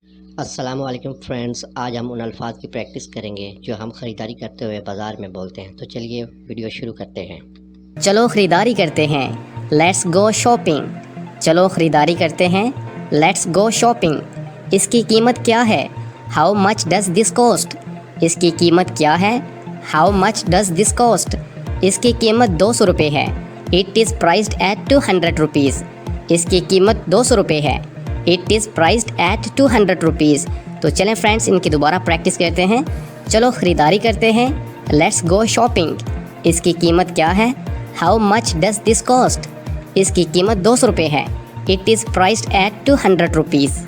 अस्सलामुअलैकुम फ्रेंड्स, आज हम उन अल्फाज की प्रैक्टिस करेंगे जो हम ख़रीदारी करते हुए बाज़ार में बोलते हैं। तो चलिए वीडियो शुरू करते हैं। चलो खरीदारी करते हैं, लेट्स गो शॉपिंग। चलो खरीदारी करते हैं, लेट्स गो शॉपिंग। इसकी कीमत क्या है? How much does this cost? इसकी कीमत क्या है? How much does this cost? इसकी कीमत 200 रुपये है। It is priced at 200 rupees. इसकी कीमत 200 रुपये है। It is priced at 200 rupees. तो चलें फ्रेंड्स, इनकी दोबारा प्रैक्टिस करते हैं। चलो खरीदारी करते हैं, लेट्स गो शॉपिंग। इसकी कीमत क्या है? How much does this cost? इसकी कीमत 200 रुपये है। It is priced at 200 rupees.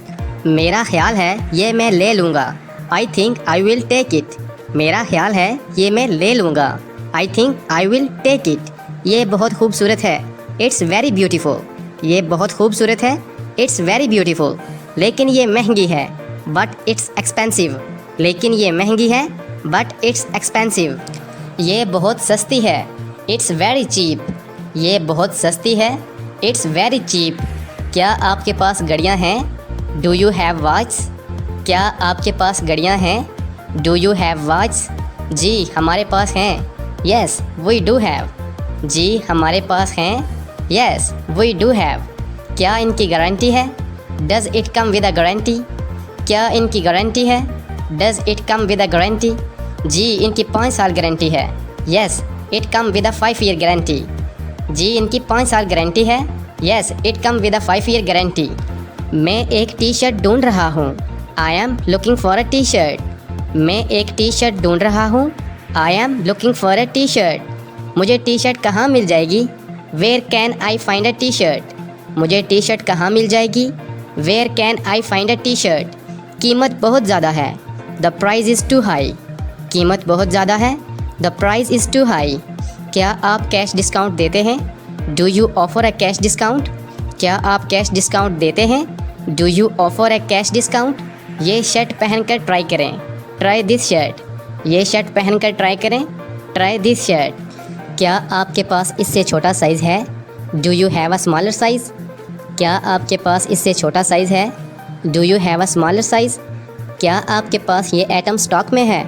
मेरा ख्याल है ये मैं ले लूँगा। I think I will take it. मेरा ख्याल है ये मैं ले लूँगा। I think I will take it. ये बहुत खूबसूरत है। It's very beautiful. ये बहुत खूबसूरत है। It's very beautiful. लेकिन ये महंगी है। But it's expensive. लेकिन ये महंगी है। But it's expensive. ये बहुत सस्ती है। It's very cheap. ये बहुत सस्ती है। It's very cheap. क्या आपके पास घड़ियाँ हैं? Do you have watch? क्या आपके पास घड़ियाँ हैं? Do you have watch? जी हमारे पास हैं। Yes we do have. जी हमारे पास हैं। Yes we do have. क्या इनकी गारंटी है? Does it come with a guarantee? क्या इनकी गारंटी है? Does it come with a guarantee? जी इनकी 5 साल गारंटी है। Yes it come with a 5 year guarantee. जी इनकी 5 साल गारंटी है। Yes it come with a 5 year guarantee. मैं एक टी शर्ट ढूंढ रहा हूँ। I am looking for a T shirt. मैं एक टी शर्ट ढूंढ रहा हूँ। I am looking for a T shirt. मुझे टी शर्ट कहाँ मिल जाएगी? Where can I find a T shirt? मुझे टी शर्ट कहाँ मिल जाएगी? Where can I find a T shirt? कीमत बहुत ज़्यादा है। The price is too high. कीमत बहुत ज़्यादा है। The price is too high. क्या आप कैश डिस्काउंट देते हैं? Do you offer a cash discount? क्या आप कैश डिस्काउंट देते हैं? Do you offer a cash discount? ये शर्ट पहनकर ट्राई करें। Try this shirt. ये शर्ट पहनकर ट्राई करें। Try this shirt. क्या आपके पास इससे छोटा साइज़ है? Do you have a smaller size? क्या आपके पास इससे छोटा साइज़ है? Do you have a smaller size? क्या आपके पास ये आइटम स्टॉक में है?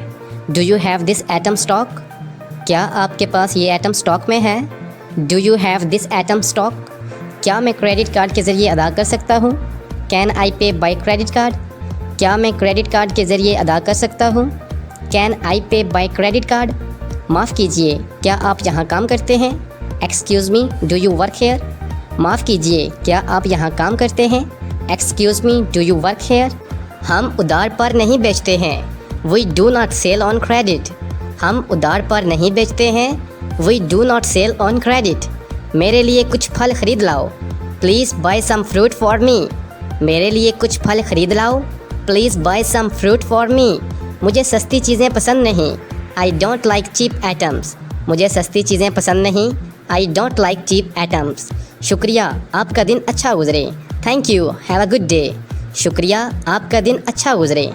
Do you have this item stock? क्या आपके पास ये आइटम स्टॉक में है? Do you have this item stock? क्या मैं क्रेडिट कार्ड के ज़रिए अदा कर सकता हूँ? कैन आई पे बाय क्रेडिट कार्ड? क्या मैं क्रेडिट कार्ड के ज़रिए अदा कर सकता हूँ? कैन आई पे बाय क्रेडिट कार्ड? माफ़ कीजिए, क्या आप यहाँ काम करते हैं? Excuse me, do you work here? माफ़ कीजिए, क्या आप यहाँ काम करते हैं? Excuse me, do you work here? हम उधार पर नहीं बेचते हैं। We do not sell on credit. हम उधार पर नहीं बेचते हैं। We do not sell on credit. मेरे लिए कुछ फल ख़रीद लाओ। Please buy some fruit for me. मेरे लिए कुछ फल ख़रीद लाओ। Please buy some fruit for me. मुझे सस्ती चीज़ें पसंद नहीं। I don't like cheap items. मुझे सस्ती चीज़ें पसंद नहीं। I don't like cheap items. शुक्रिया, आपका दिन अच्छा गुजरे। Thank you, have a good day. शुक्रिया, आपका दिन अच्छा गुजरे।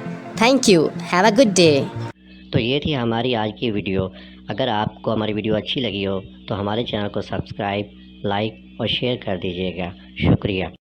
Thank you, have a good day. तो ये थी हमारी आज की वीडियो। अगर आपको हमारी वीडियो अच्छी लगी हो तो हमारे चैनल को सब्सक्राइब, लाइक और शेयर कर दीजिएगा। शुक्रिया।